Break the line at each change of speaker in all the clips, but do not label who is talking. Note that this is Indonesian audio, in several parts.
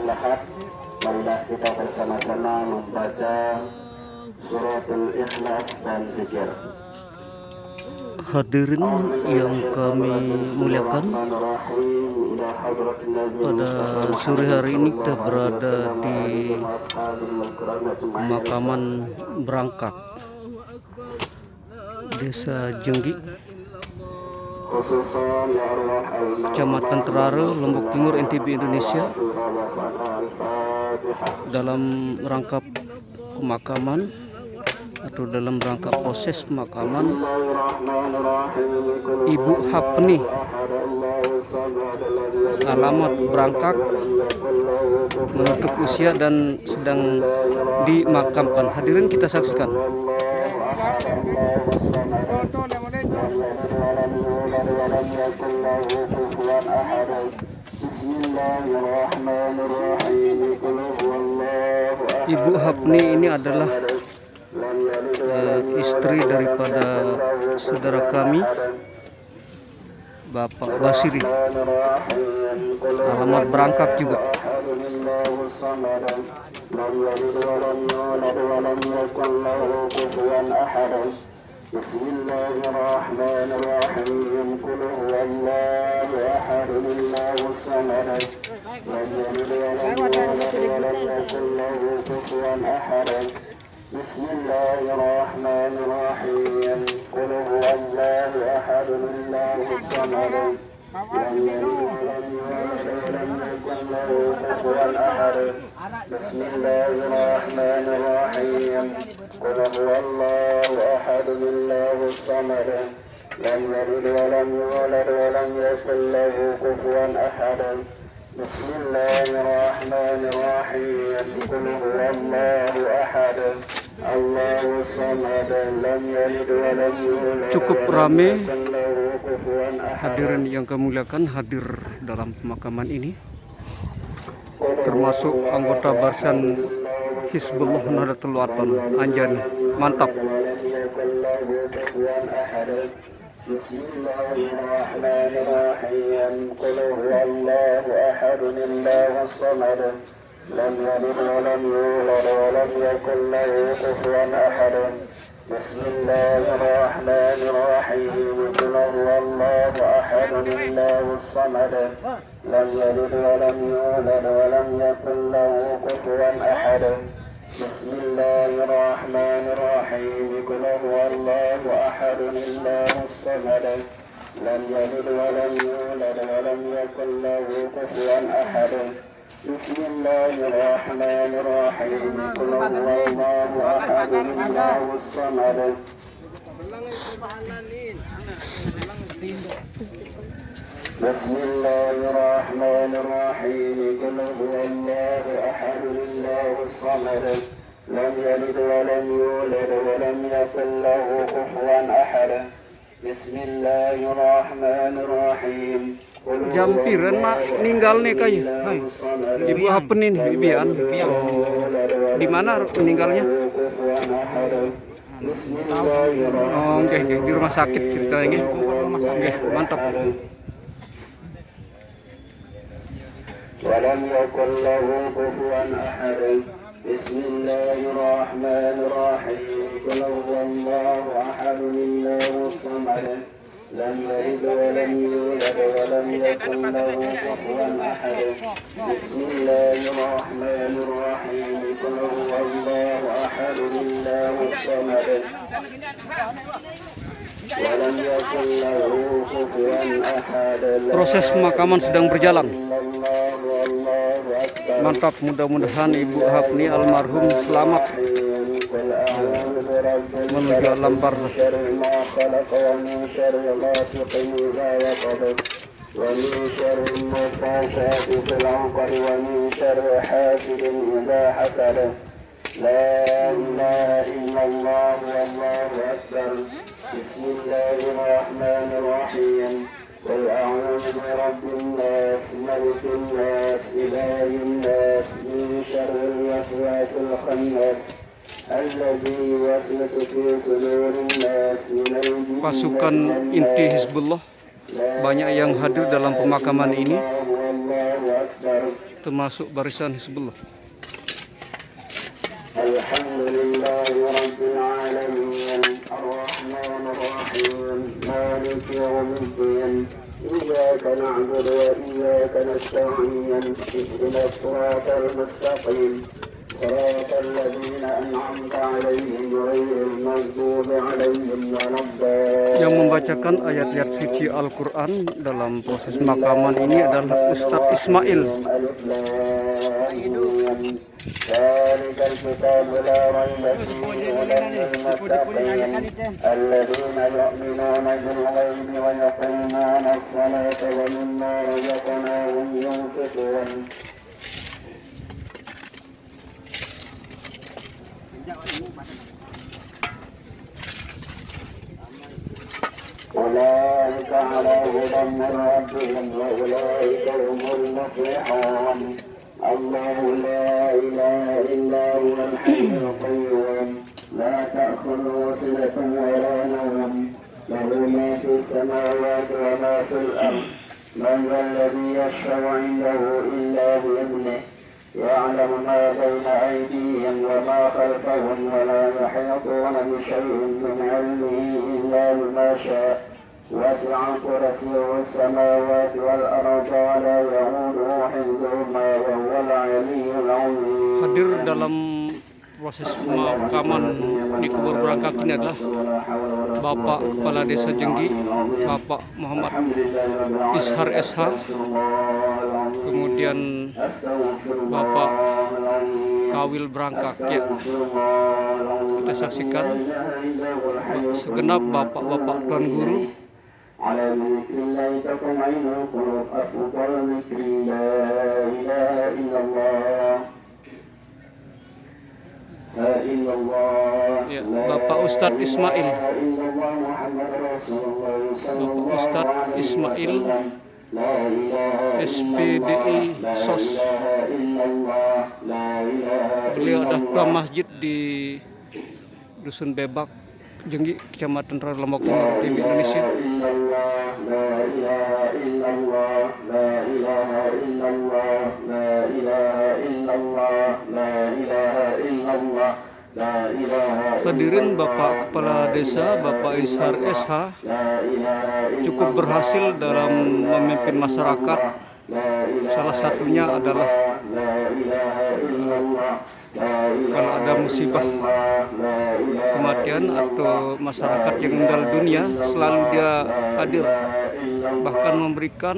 Lahad. Marilah kita bersama-sama membaca suratul Ikhlas dan zikir.
Hadirin yang kami muliakan, pada sore hari ini kita berada di pemakaman Brangkak, Desa Jenggi, Kecamatan Terare, Lombok Timur, NTB, Indonesia. Dalam rangka pemakaman atau dalam rangka proses pemakaman Ibu Hapni, alamat Brangkak, menutup usia dan sedang dimakamkan. Hadirin kita saksikan. Ibu Hapni ini adalah istri daripada saudara kami, Bapak Basiri, alamat Brangkak juga.
Bismillahirrahmanirrahim. Qul huwallahu ahad, Allahus samad, lam yalid wa lam yulad wa lam yakul lahu kufuwan ahad. Bismillahirrahmanirrahim. Qul huwallahu ahad, Allahus samad, lam yalid wa lam yulad wa lam yakul lahu kufuwan ahad. Bismillahirrahmanirrahim. Qul huwallahu ahad, Allahus samad, lam yalid wa lam yulad wa lam yakul lahu kufuwan ahad. Bismillahirrahmanirrahim. Qul huwallahu ahad, Allahus samad, lam yalid wa lam yulad.
Cukup ramai hadirin yang kami muliakan hadir dalam pemakaman ini, termasuk anggota Barisan Hizbullah Nahdlatul Wathon Anjani. Mantap.
Bismillahirrahmanirrahim. Qul huwallahu ahad, Allahus samad, lam yalid wa lam yulad wa lam yakul lahu kufuwan ahad. Bismillahirrahmanirrahim. Qul huwallahu ahad, Allahus samad, lam yalid wa lam yulad wa lam yakul lahu kufuwan ahad. Bismillahirrahmanirrahim. Qul huwallahu ahad, Allahus samad, lam yalid wa lam yulad wa lam yakul lahu kufuwan ahad. Bismillahirrahmanirrahim. Qul huwallahu ahad, Allahus samad. Bismillahirrahmanirrahim. Qul huwallahu ahad, Allahus samad, lam yalid wa lam yulad wa lam yakul lahu kufuwan ahad. Bismillahirrahmanirrahim.
Jampiran mak ninggal nih kayu. Hai. Ibu Hapni nih, Bibian. Di mana meninggalnya? Oh, oke, di rumah sakit ceritanya. Oke, mantap.
ولم يكن له كفوا أحد. بسم الله الرحمن الرحيم. قل هو الله أحد، الله الصمد، لم يلد ولم يولد ولم يكن له كفوا أحد. بسم الله الرحمن الرحيم. قل هو الله أحد، الله الصمد، ولم يكن له كفوا أحد.
Proses pemakaman sedang berjalan. Mantap, mudah-mudahan Ibu Hapni almarhum selamat menuju alam barzakh.
ومن شر النفاثات في العقد ومن شر حاسد إذا حسد. لا إله إلا الله والله أكبر. بسم الله الرحمن الرحيم. قل أعوذ برب الناس، ملك الناس، إله الناس، من شر الوسواس الخناس الذي يوسوس في صدور الناس من الجنة.
Pasukan inti Hizbullah banyak yang hadir dalam pemakaman ini, termasuk barisan Hizbullah.
Alhamdulillahi Rabbil Alamin Ar-Rahmanir Rahim Maliki Yawmiddin Iyyaka na'budu wa iyyaka nasta'in Ihdinas siratal mustaqim Siratal ladzina an'amta 'alaihim ghairil maghdubi 'alaihim waladdallin. Yang membacakan ayat-ayat suci Al-Qur'an dalam proses makaman ini adalah Ustadz Ismail. ذلك الكتاب لا ريب فيه هدى للمتقين الذين يؤمنون بالغيب ويقيمون الصلاة ومما رزقناهم ينفقون أولئك على هدى من ربهم وأولئك هم المفلحون الله لا إله إلا هو الحي القيوم لا تأخذه سنة ولا نوم له ما في السماوات وما في الأرض من ذا الذي يشفع عنده إلا بإذنه يعلم ما بين أيديهم وما خلفهم ولا يحيطون بشيء من علمه إلا بما شاء وسع كرسيه السماوات والأرض ولا يؤوده حفظهما وهو العلي العظيم.
Hadir dalam proses pemakaman di kubur Brangkak ini adalah Bapak Kepala Desa Jenggi, Bapak Muhammad Ishar SH, kemudian Bapak Kawil Brangkak ya. Kita saksikan segenap bapak-bapak Tuan Guru
على ذكر الله تطمئن القلوب أفضل ذكر لا إله إلا الله لا إلا الله
ya, Bapak Ustadz Ismail, Bapak Ustadz Ismail SPDI SOS. Beliau adalah ketua masjid di Dusun Bebak Jenggi, Kecamatan Rawa Lombok Timur, TV Indonesia. Hadirin Bapak Kepala Desa, Bapak Ishar SH cukup berhasil dalam memimpin masyarakat. Salah satunya adalah kalau ada musibah kematian atau masyarakat yang meninggal dunia, selalu dia hadir, bahkan memberikan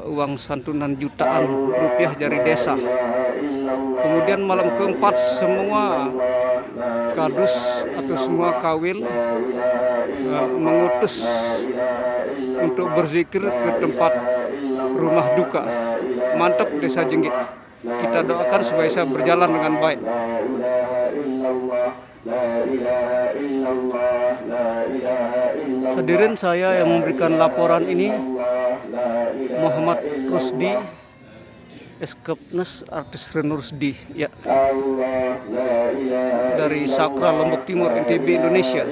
uang santunan jutaan rupiah dari desa. Kemudian malam keempat semua kadus atau semua kawil mengutus untuk berzikir ke tempat rumah duka. Mantap Desa Jenggi. Kita doakan supaya saya berjalan dengan baik. Hadirin, saya yang memberikan laporan ini Muhammad Rusdi, Eskepnes Artis Reno Rusdi ya, dari Sakra Lombok Timur, NTB Indonesia.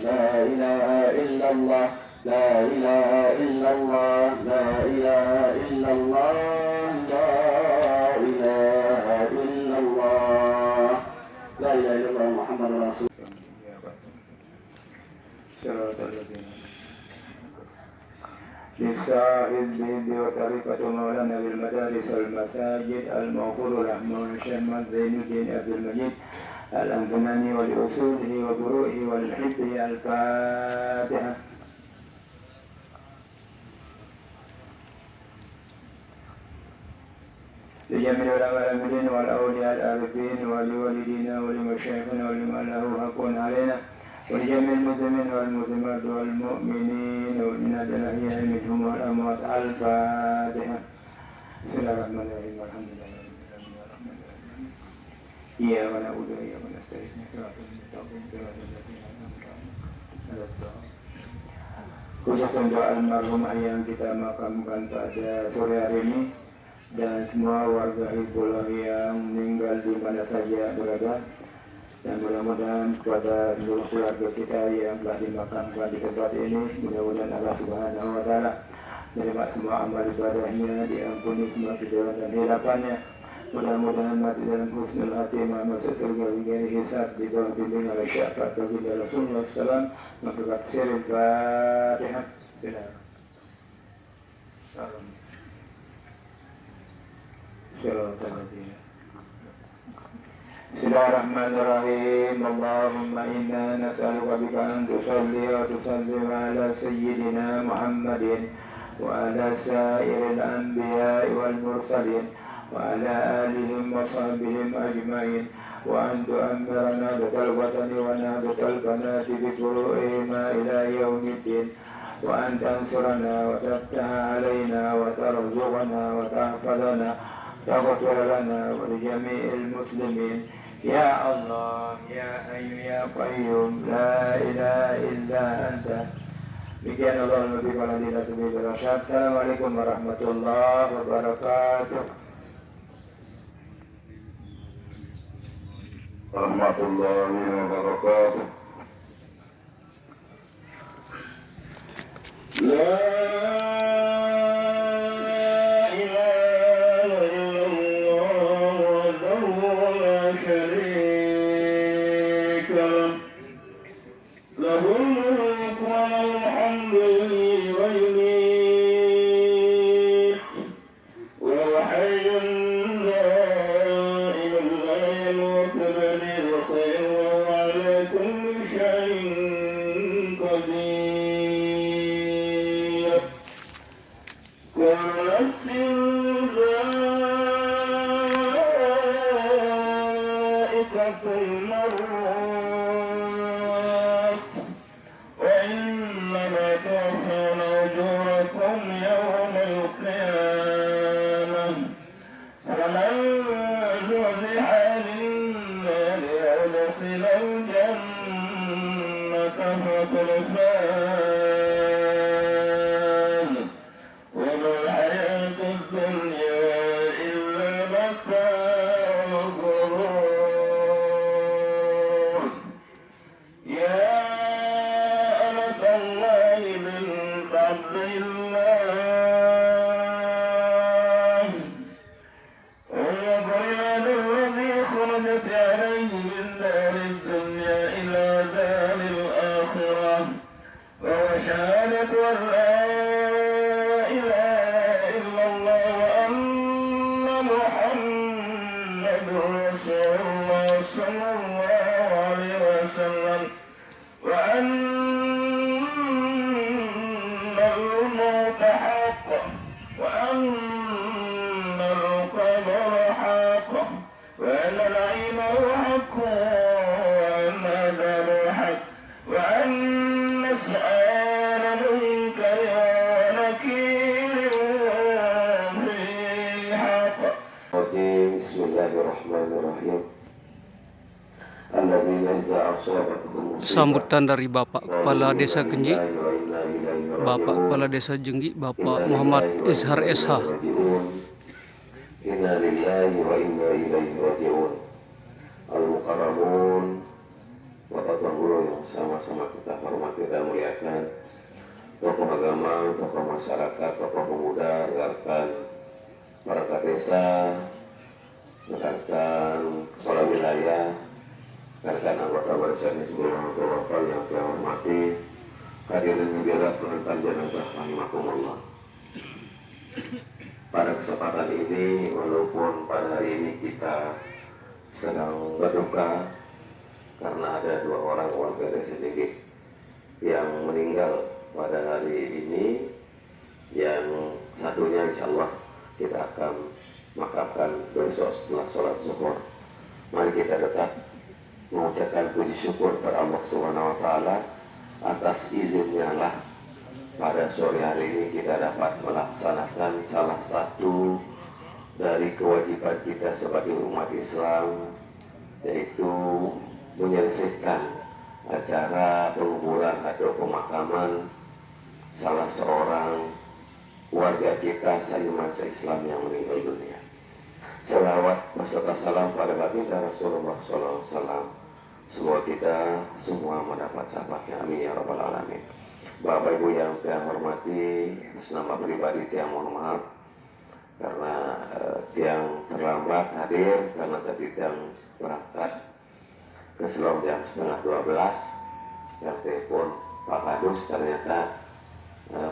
لا إله إلا الله لا إله إلا الله لا إله إلا الله لا إله إلا الله محمد رسول للسائل به وطريقة مولانا للمدارس والمساجد المغفور رحمه الشمال زين الدين عبد المجيد الأنبناني ولأصوله وفروعه والحب الفاتحة. لجميع العلماء العاملين والأولياء العارفين ولوالدينا ولمشايخنا ولمن له حق علينا ولجميع المسلمين والمسلمات والمؤمنين والمؤمنات الأحياء منهم والأموات. الفاتحة. بسم الله الرحمن الرحيم والحمد لله رب العالمين. إياك نعبد وإياك نستعين صراط المستقيم صراط الذين أنعمت عليهم. Khusus untuk almarhum yang kita makamkan pada sore hari ini dan semua warga Hizbullah yang meninggal di mana saja berada, dan mudah-mudahan kepada seluruh keluarga kita yang telah dimakamkan di tempat ini, mudah-mudahan Allah Subhanahu wa Ta'ala menerima semua amal ibadahnya, diampuni semua kesalahan dan hilafannya. Mudah-mudahan mati dalam husnul khatimah, masuk surga dengan hisab di bawah bimbingan oleh syafaat baginda Rasulullah SAW. Maka tafsir Al-Fatihah. Bismillahirrahmanirrahim. Allahumma inna nas'aluka bika an tusalli wa tusallim ala sayyidina Muhammadin wa ala sairil anbiya'i wal mursalin wa ala alihim wa sahbihim ajma'in wa an tu'ammirana bital watani wa nabital banati bi furu'ihima ila yaumiddin wa an tansurana wa taftaha alaina wa tarzuqana wa tahfadana taghfir lana wa li jami'il muslimin ya Allah ya Hayyu ya Qayyum la ilaha illa anta. Demikian Allah lebih pada tidak lebih bersyukur. Assalamualaikum warahmatullahi wabarakatuh.
Warahmatullahi wabarakatuh. La ilaha illallah wahdahu la syarika lah. Lahul mulku wa lahul hamdu yuhyi wa yumiit wa huwa hayyun la ilaha illa huwa al-hayyul qayyum wa huwa ala kulli shay'in qadir. Kullu nafsin dha'iqatul maut wa innama tuwaffawna ujurakum yawmal qiyamah. فمن زحزح عن النار وأدخل الجنة فقد فاز وما الحياة الدنيا إلا متاع الغرور. يا أمة الله بنت عبد الله والبيان الذي خرجت عليه من دار الدنيا إلى دار الآخرة وهو شهادة أن لا إله إلا الله وأن محمد رسول الله صلى الله عليه وسلم وأن الموت حق وأن القبر حق وأن العين حق وأن العذاب حق وأن السؤال منكر ونكير في حق.
Bismillahirrahmanirrahim. Alladzina idza asabatuhum
Sambutan dari Bapak Kepala Desa Genji, Bapak Kepala Desa Jenggi, Bapak Muhammad Izhar SH.
Inna lillahi wa inna ilaihi raji'un. Al-mukarramun, Bapak-bapak guru yang sama-sama kita hormati dan muliakan, tokoh agama, tokoh masyarakat, tokoh pemuda, rekan perangkat desa, rekan kepala wilayah, rekan anggota barisan Hizbullah Tawakal yang saya hormati, hadirin hadirat penonton jenazah rahimakumullah. Pada kesempatan ini, walaupun pada hari ini kita sedang berduka karena ada 2 orang warga desa Jenggi yang meninggal pada hari ini, yang satunya insya Allah kita akan makamkan besok setelah sholat zuhur. Mari kita tetap mengucapkan puji syukur kepada Allah Subhanahu wa Ta'ala atas izinnya lah pada sore hari ini kita dapat melaksanakan salah satu dari kewajiban kita sebagai umat Islam, yaitu menyelesaikan acara penguburan atau pemakaman salah seorang warga kita sayumanca Islam yang meninggal dunia. Salawat beserta salam pada baginda Rasulullah SAW. Semoga kita semua mendapat syafaatnya. Amin ya rabbal alamin. Bapak Ibu yang saya hormati, atas nama pribadi Tiang mohon maaf karena Tiang terlambat hadir karena tadi Tiang berangkat ke Selong jam setengah 12. Yang telepon Pak Kadus ternyata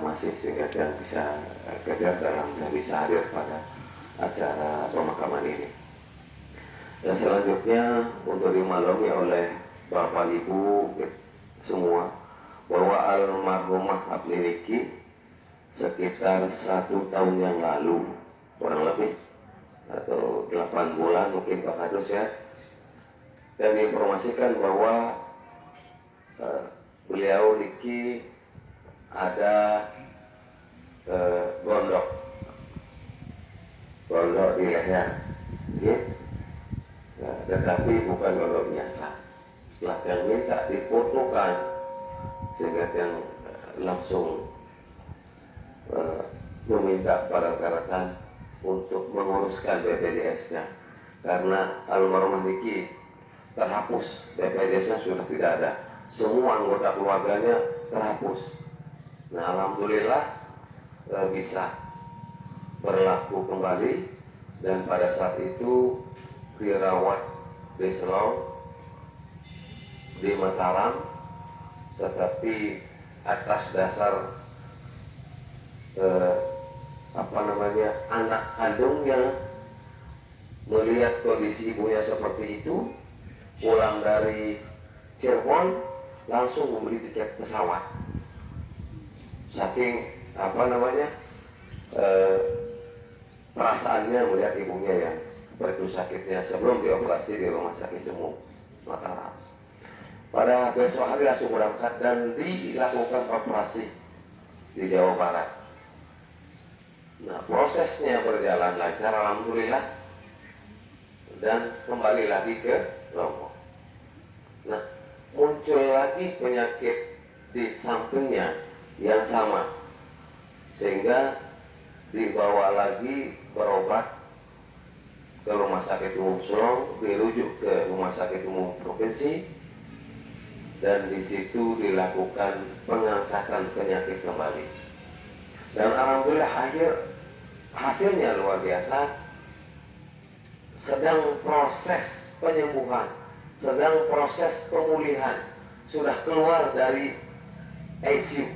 masih, sehingga Tiang bisa kejar dalam dan bisa hadir pada acara pemakaman ini. Dan selanjutnya untuk dimaklumi oleh Bapak Ibu semua bahwa almarhumah Abli Niki sekitar 1 tahun yang lalu kurang lebih atau 8 bulan mungkin Pak Kadus ya, dan diinformasikan bahwa beliau Niki ada gondok di leher ya. Tetapi bukan gondok biasa, yang minta difotokan sehingga yang langsung meminta para rekan-rekan untuk menguruskan BPJS-nya karena almarhum Niki terhapus, BPJS-nya sudah tidak ada, semua anggota keluarganya terhapus. Nah alhamdulillah bisa berlaku kembali, dan pada saat itu dirawat di Selong, di Mataram, tetapi atas dasar anak kandungnya melihat kondisi ibunya seperti itu, pulang dari Cirebon langsung membeli tiket pesawat, saking perasaannya melihat ibunya yang begitu sakitnya sebelum dioperasi di Rumah Sakit Umum Mataram. Pada besok hari langsung berangkat dan dilakukan operasi di Jawa Barat. Nah prosesnya berjalan lancar alhamdulillah, dan kembali lagi ke Lombok. Nah muncul lagi penyakit di sampingnya yang sama, sehingga dibawa lagi berobat ke Rumah Sakit Umum Selong, dirujuk ke Rumah Sakit Umum Provinsi, dan di situ dilakukan pengangkatan penyakit kembali. Dan alhamdulillah hasilnya luar biasa. Sedang proses penyembuhan, sedang proses pemulihan, sudah keluar dari ICU,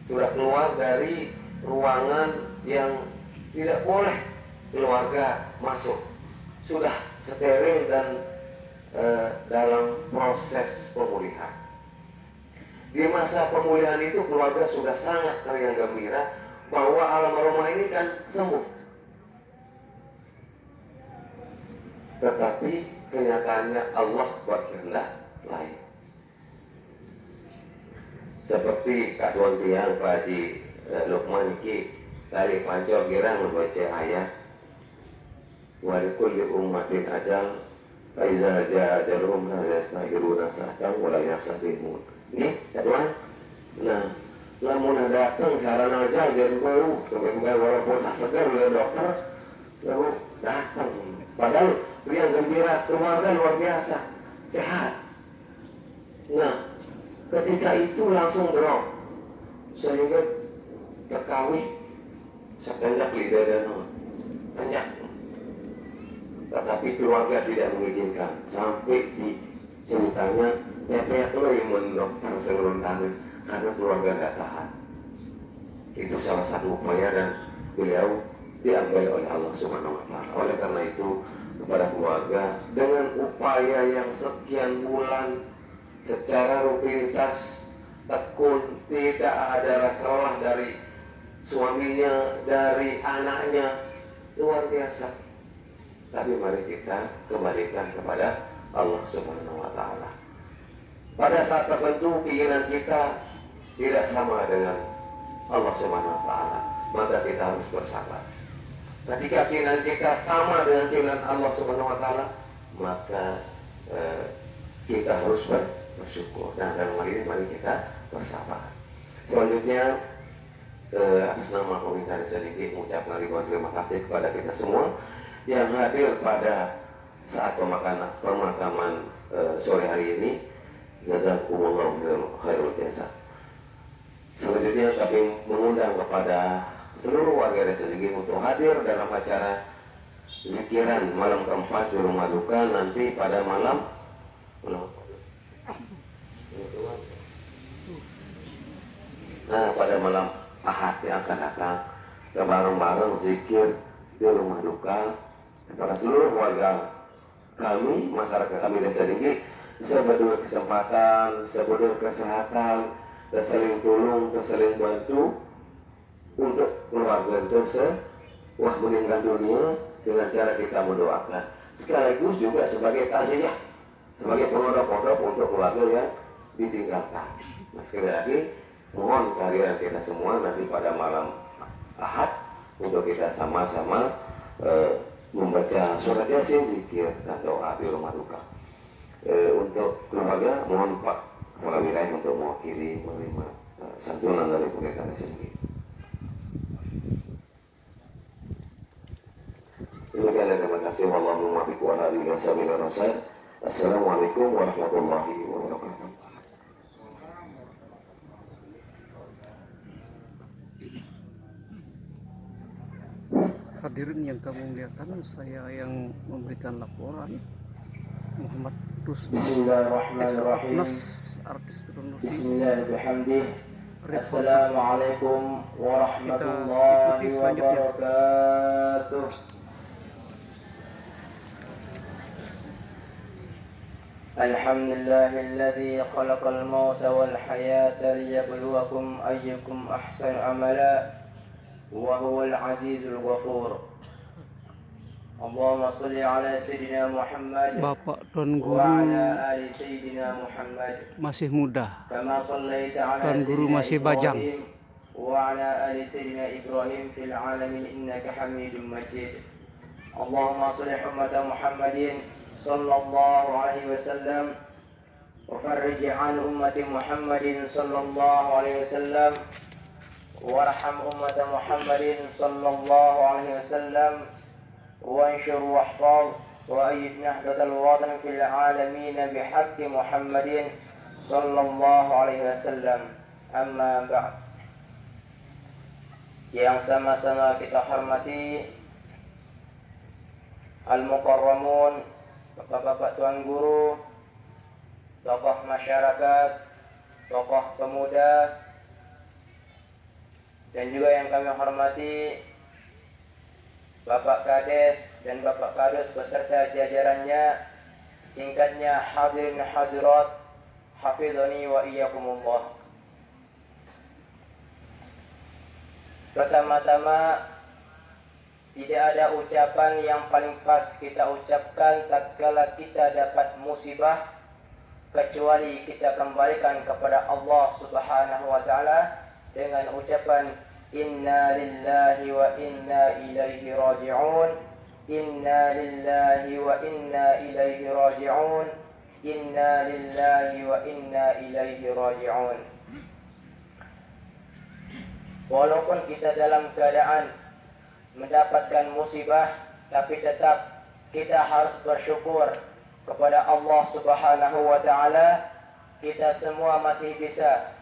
sudah keluar dari ruangan yang tidak boleh keluarga masuk, sudah steril dan dalam proses pemulihan. Di masa pemulihan itu keluarga sudah sangat riang gembira bahwa almarhumah ini kan sembuh. Tetapi kenyataannya Allah berkehendak lain. Seperti kaduan tiang Pak Haji Lukman Iki kali pancor girang membaca ayat wa likulli ummatin ajal Faiza ja'a ajaluhum la yastakhiruna sa'atan wa la yastaqdimun. Ini kaduan. Nah, lamun datang sarana ajal jeung baru kemudian walaupun segar oleh dokter lalu datang. Padahal riang gembira, keluarga luar biasa, sehat. Nah, ketika itu langsung drop, sehingga terkawih sepenjak lidah dan panjang. Tetapi keluarga tidak mengizinkan, sampai di ceritanya pihak yang mendokter seluruh tangan karena keluarga tidak tahan. Itu salah satu upaya dan beliau diambil oleh Allah Subhanahu wa Ta'ala. Oleh karena itu kepada keluarga dengan upaya yang sekian bulan secara rutinitas tekun, tidak ada rasa lelah dari suaminya, dari anaknya, luar biasa. Tapi mari kita kembalikan kepada Allah Subhanahu wa Ta'ala. Pada saat tertentu keinginan kita tidak sama dengan Allah Subhanahu wa Ta'ala, maka kita harus bersabar. Ketika keinginan kita sama dengan keinginan Allah Subhanahu wa Ta'ala, maka kita harus bersyukur. Nah, dalam hal ini mari kita bersabar. Selanjutnya atas nama Komisaris sedikit mengucapkan ribuan terima kasih kepada kita semua yang hadir pada saat pemakaman sore hari ini. Jazakumullahu khairul jazaa. Selanjutnya kami mengundang kepada seluruh warga desa Jenggih untuk hadir dalam acara zikiran malam keempat di rumah duka nanti pada malam pada malam Ahad yang akan datang, kita bareng-bareng zikir di rumah duka kepada seluruh warga kami, masyarakat kami desa Jenggih, bisa berdua kesempatan, bisa berdua kesehatan, bisa saling tolong, bisa saling bantu untuk keluarga desa wah meninggal dunia dengan cara kita mendoakan, sekaligus juga sebagai tasiyah, sebagai pengondok-ondok untuk keluarga yang ditinggalkan. Nah, sekali lagi mohon kehadiran kita semua nanti pada malam Ahad untuk kita sama-sama membaca surat Yasin, zikir dan doa di rumah duka. Untuk keluarga mohon Pak Kepala Wilayah untuk mewakili menerima santunan dari pemerintah sendiri. Demikian, terima kasih. Wallahu muwaffiq wa ala alihi wasallam. Assalamualaikum warahmatullahi wabarakatuh.
Hadirin yang kamu muliakan, saya yang memberikan laporan Muhammad Rusdi
Bismillahirrahmanirrahim.
artis Runusi.
Bismillahirrahmanirrahim. Assalamualaikum warahmatullahi wabarakatuh. Alhamdulillahilladzi khalaqal mauta wal hayata liyabluwakum ayyukum ahsanu amala wa huwal azizul ghafur. Allahumma shalli ala sayyidina Muhammad
Bapak Tuan
wa
Guru
ala ali sayyidina Muhammad
masih muda,
kama shallaita ala
Tuan Guru
sayyidina
masih bajang.
Ibrahim wa ala ali sayyidina Ibrahim fil alamin innaka Hamidum Majid. Allahumma shalli ummata Muhammadin sallallahu alaihi wasallam wa farrij an ummati Muhammadin sallallahu alaihi wasallam warham ummata Muhammadin sallallahu alaihi wasallam وانشر واحفظ وأيد نهضة الوطن في العالمين بحق محمد صلى الله عليه وسلم. أما بعد, yang sama-sama kita hormati Al-Mukarramun, Bapak-bapak Tuan Guru, tokoh masyarakat, tokoh pemuda, dan juga yang kami hormati Bapak Kades dan Bapak Kadus beserta jajarannya, singkatnya hadirin hadirat, hafizani wa iyyakumullah. Pertama-tama, tidak ada ucapan yang paling pas kita ucapkan tatkala kita dapat musibah kecuali kita kembalikan kepada Allah Subhanahu wa taala dengan ucapan Inna lillahi wa inna ilaihi raji'un. Inna lillahi wa inna ilaihi raji'un. Inna lillahi wa inna ilaihi raji'un. Walaupun kita dalam keadaan mendapatkan musibah, tapi tetap kita harus bersyukur kepada Allah Subhanahu wa taala. Kita semua masih bisa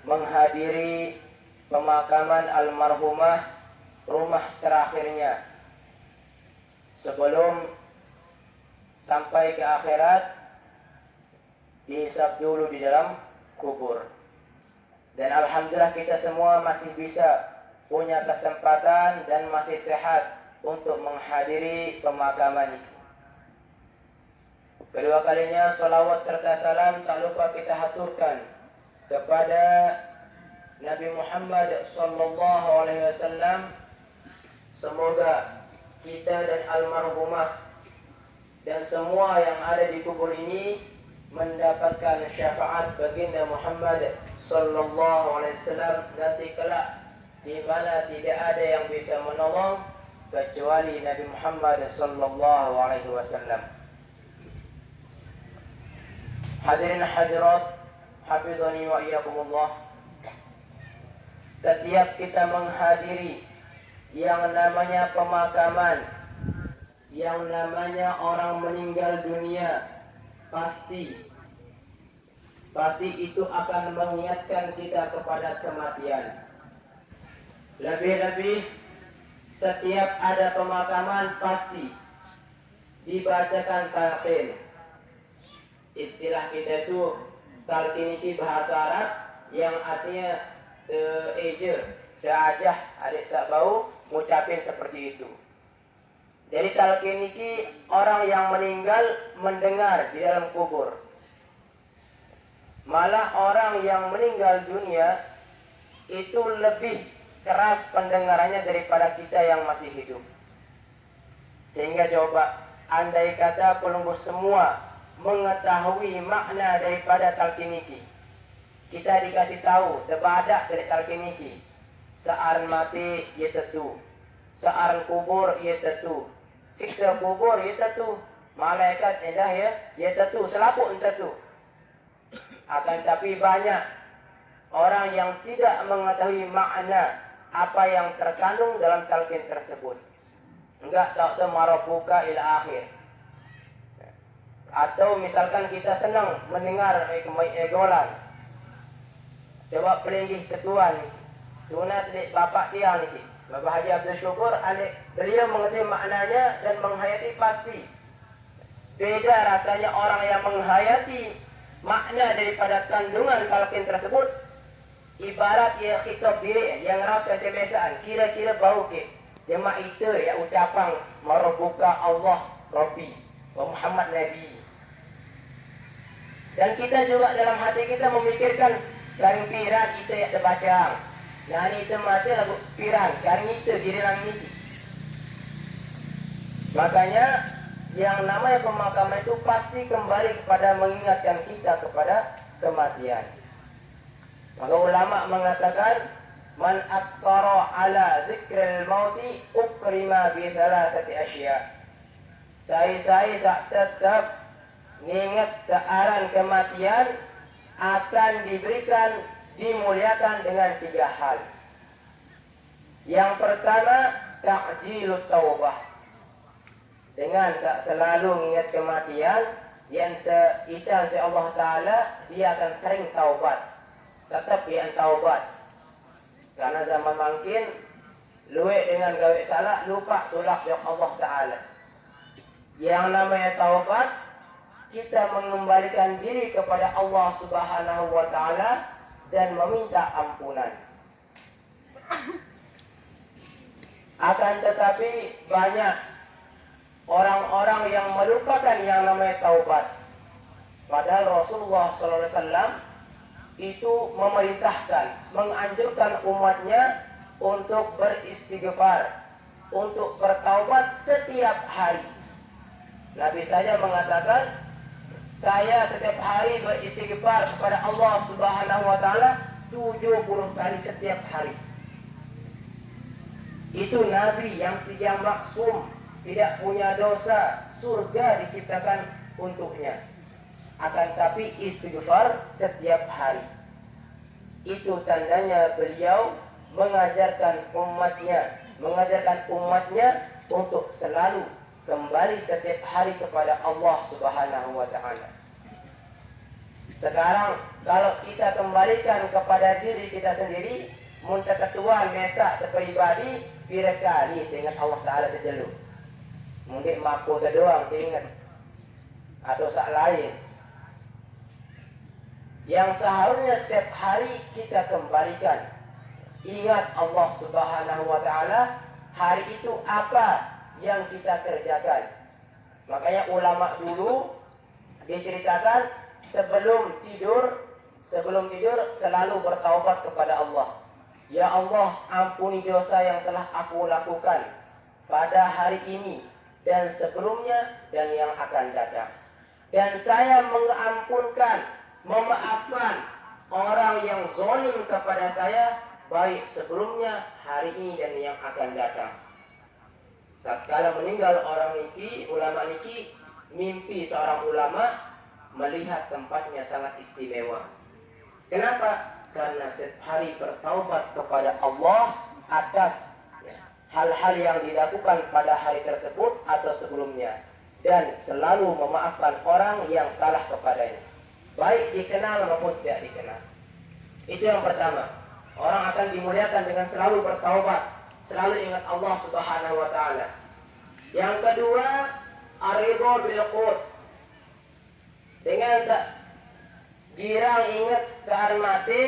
menghadiri pemakaman almarhumah, rumah terakhirnya sebelum sampai ke akhirat, dihisab dulu di dalam kubur. Dan alhamdulillah kita semua masih bisa punya kesempatan dan masih sehat untuk menghadiri pemakaman itu. Kedua kalinya salawat serta salam tak lupa kita haturkan kepada Nabi Muhammad sallallahu alaihi wasallam. Semoga kita dan almarhumah dan semua yang ada di kubur ini mendapatkan syafaat baginda Muhammad sallallahu alaihi wasallam nanti kelak, di mana tidak ada yang bisa menolong kecuali Nabi Muhammad sallallahu alaihi wasallam. Hadirin hadirat, hafizani wa iyyakumullah. Setiap kita menghadiri yang namanya pemakaman, yang namanya orang meninggal dunia, pasti
pasti itu akan mengingatkan kita kepada kematian. Lebih-lebih setiap ada pemakaman pasti dibacakan talqin. Istilah kita itu talqin itu bahasa Arab yang artinya dajah adik sabau ngucapin seperti itu. Jadi talqin ini orang yang meninggal mendengar di dalam kubur. Malah orang yang meninggal dunia itu lebih keras pendengarannya daripada kita yang masih hidup. Sehingga coba, andai kata pelunggu semua mengetahui makna daripada talqin ini, kita dikasih tahu tebadak dari talqin ini, searan mati ya tentu, searan kubur ya tentu, siksa kubur ya tentu, malaikat endah ya tentu, selaput tentu. Akan tapi banyak orang yang tidak mengetahui makna apa yang terkandung dalam talqin tersebut. Enggak tahu marabuka ila akhir. Atau misalkan kita senang mendengar egolan. Coba pelinggih ketua ni. Tunas di bapak tiang ni. Bapak Haji Abdul Syukur, beliau mengetahui maknanya dan menghayati pasti. Beda rasanya orang yang menghayati makna daripada kandungan talqin tersebut. Ibarat ya khitab diri yang rasa kebiasaan, kira-kira bau ke jemaah itu ya ucapan marabuka Allah Rabbi wa Muhammad Nabi. Dan kita juga dalam hati kita memikirkan garing piran itu ya terbaca. Nah ini itu mati lagu piran, garing itu di dalam ini. Makanya yang namanya pemakaman itu pasti kembali kepada mengingatkan kita kepada kematian. Maka ulama mengatakan man aqtara ala dzikril mauti ukrima bi thalathati asya. Saya tetap mengingat searan kematian akan diberikan dimuliakan dengan 3 hal. Yang pertama, ta'jilut taubah. Dengan tak selalu mengingat kematian, yang kita Allah Ta'ala dia akan sering taubat. Tetap dia taubat. Karena zaman makin luwe dengan gawe salah, lupa tulak yang Allah Ta'ala. Yang namanya taubat, kita mengembalikan diri kepada Allah Subhanahu wa Ta'ala dan meminta ampunan. Akan tetapi banyak orang-orang yang melupakan yang namanya taubat. Padahal Rasulullah SAW itu memerintahkan, menganjurkan umatnya untuk beristighfar, untuk bertaubat setiap hari. Nabi saja mengatakan, saya setiap hari beristighfar kepada Allah Subhanahu wa Ta'ala 70 kali setiap hari. Itu Nabi yang maksum, tidak punya dosa, surga diciptakan untuknya. Akan tapi istighfar setiap hari. Itu tandanya beliau mengajarkan umatnya untuk selalu kembali setiap hari kepada Allah Subhanahu wa Ta'ala. Sekarang kalau kita kembalikan kepada diri kita sendiri, muntah ketua mesak terpribadi, bila kali ingat Allah Ta'ala sejelu. Mungkin mampu terdoang ingat atau sak lain. Yang seharusnya setiap hari kita kembalikan. Ingat Allah Subhanahu wa Ta'ala, hari itu apa yang kita kerjakan. Makanya ulama dulu diceritakan sebelum tidur selalu bertaubat kepada Allah. Ya Allah, ampuni dosa yang telah aku lakukan pada hari ini dan sebelumnya dan yang akan datang. Dan saya memaafkan orang yang zalim kepada saya, baik sebelumnya, hari ini dan yang akan datang. Tatkala meninggal orang niki, ulama niki, mimpi seorang ulama melihat tempatnya sangat istimewa. Kenapa? Karena setiap hari bertaubat kepada Allah atas hal-hal yang dilakukan pada hari tersebut atau sebelumnya, dan selalu memaafkan orang yang salah kepadanya.
baik dikenal maupun tidak dikenal. Itu yang pertama. Orang akan dimuliakan dengan selalu bertaubat, selalu ingat Allah Subhanahu wa taala. Yang kedua, ar-ridha bil qut. Dengan girang ingat saat mati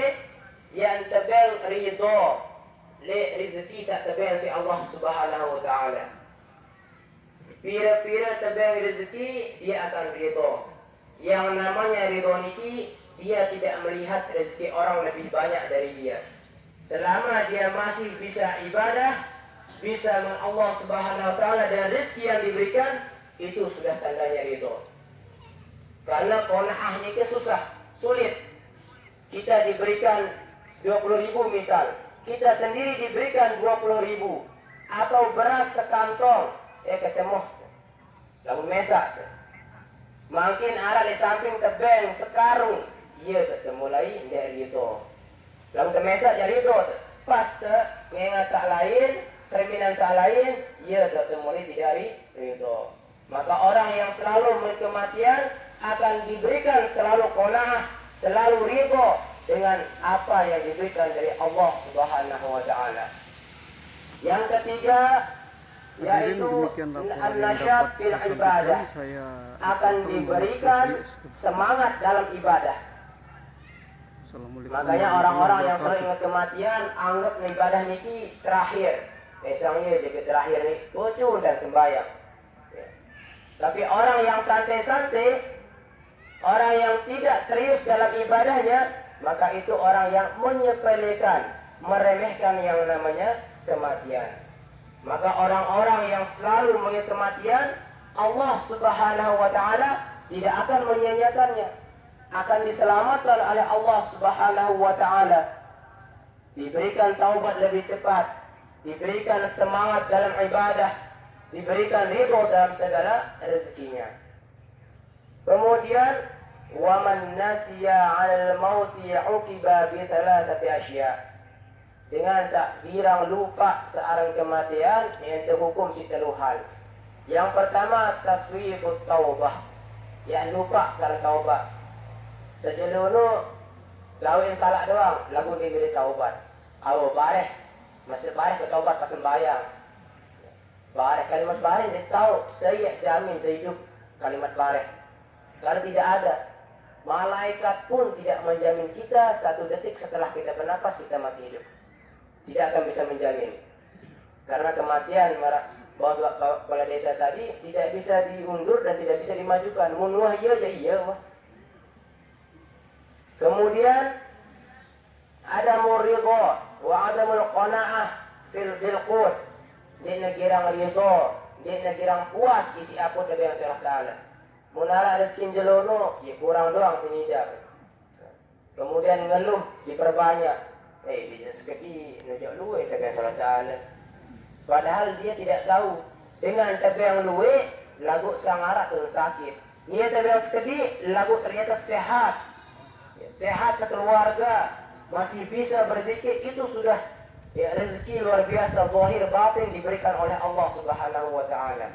yang tabel ridha le rezeki sa tabel si Allah Subhanahu wa taala. Pira-pira tabel rezeki dia akan ridha. Yang namanya ridha niki dia tidak melihat rezeki orang lebih banyak dari dia. Selama dia masih bisa ibadah, bisa dengan Allah Subhanahu wa taala dan rezeki yang diberikan, itu sudah tandanya ridha. Karena qanaah niki susah, sulit. Kita diberikan 20.000 misal, kita sendiri diberikan 20.000 atau beras sekantong, kecemoh, lalu mesak. Makin arah di samping tebeng sekarung, iya ketemu lagi dari itu. Lalu kemesak jadi itu, pas ngengat sak lain, cerminan sak lain, iya ketemu lagi dari itu. Maka orang yang selalu memiliki kematian akan diberikan selalu qanaah, selalu ridha dengan apa yang diberikan dari Allah Subhanahu wa taala. Yang ketiga yaitu an-nasyat fil ibadah, akan diberikan semangat dalam ibadah. Makanya orang-orang yang sering ingat kematian anggap ibadah niki terakhir. Misalnya jadi terakhir nih kucur dan sembahyang. Tapi orang yang santai-santai, orang yang tidak serius dalam ibadahnya, maka itu orang yang menyepelekan, meremehkan yang namanya kematian. Maka orang-orang yang selalu mengingat kematian, Allah Subhanahu wa taala tidak akan menyia-nyiakannya, akan diselamatkan oleh Allah Subhanahu wa taala. Diberikan taubat lebih cepat, diberikan semangat dalam ibadah, diberikan ridho dalam segala rezekinya. Kemudian wa man nasiya 'alal mauti uqiba bi thalathati asya. Dengan girang lupa searang kematian yang terhukum si teluhal. Yang pertama taswifut taubah, yang lupa sarang taubat. Sejenuh lawin salah doang lagu diberi taubat. Awo bareh masih bareh ke taubat pas sembahyang. Bareh kalimat bareh dia tahu saya jamin hidup kalimat bareh. Karena tidak ada malaikat pun tidak menjamin kita satu detik setelah kita bernapas kita masih hidup. Tidak akan bisa menjamin. Karena kematian bahwa kepala desa tadi tidak bisa diundur dan tidak bisa dimajukan. Munwah iya ya iya wah. Kemudian ada ridha wa adamul qanaah fil bilqut. Dia negirang ridha, dia negirang puas isi apa dari Allah Taala. Munara rezeki jelono, ya kurang doang senidar. Kemudian ngeluh diperbanyak. Dia seperti nujak luwe dari Allah Taala. Padahal dia tidak tahu dengan yang luwe lagu sangarat dan sakit. Dia yang sedih lagu ternyata sehat. Sehat sekeluarga, masih bisa berzikir, itu sudah rezeki luar biasa zahir batin diberikan oleh Allah Subhanahu wa taala.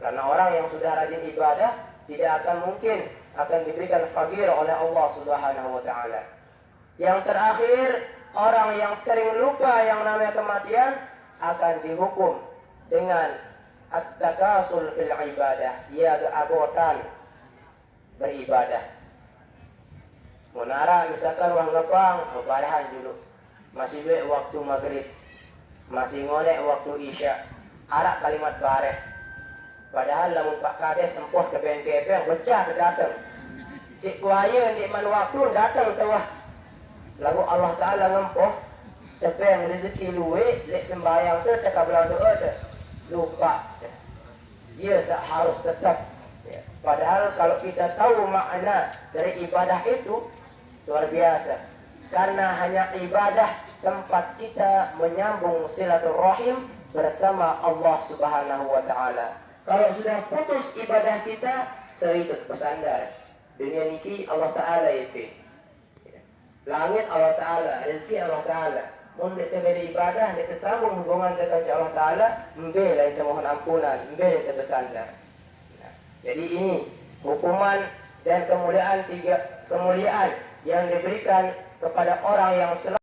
Karena orang yang sudah rajin ibadah tidak akan mungkin akan diberikan fakir oleh Allah Subhanahu wa taala. Yang terakhir, orang yang sering lupa yang namanya kematian akan dihukum dengan at-takasul fil ibadah, ia keagotan beribadah. Munara misalkan wang ngepang, barahan dulu. Masih be waktu maghrib, masih ngolek waktu isya. Arak kalimat bareh. Padahal lamun Pak Kades sempoh ke BNPB, pecah ke datang. Cik kuaya di man waktu datang tawah. Lagu Allah Ta'ala ngempoh, tapi yang rezeki luwe, lek sembahyang tu, cakap belau doa tu. Lupa. Dia harus tetap. Padahal kalau kita tahu makna dari ibadah itu, luar biasa. Karena hanya ibadah tempat kita menyambung silaturahim bersama Allah Subhanahu wa taala. Kalau sudah putus ibadah kita, seritut bersandar. Dunia niki Allah Taala itu. Langit Allah Taala, rezeki Allah Taala. Mun kita beribadah, kita sambung hubungan dengan Allah Taala, mbe lain mohon ampunan, mbe kita bersandar. Jadi ini hukuman dan kemuliaan yang diberikan kepada orang yang selalu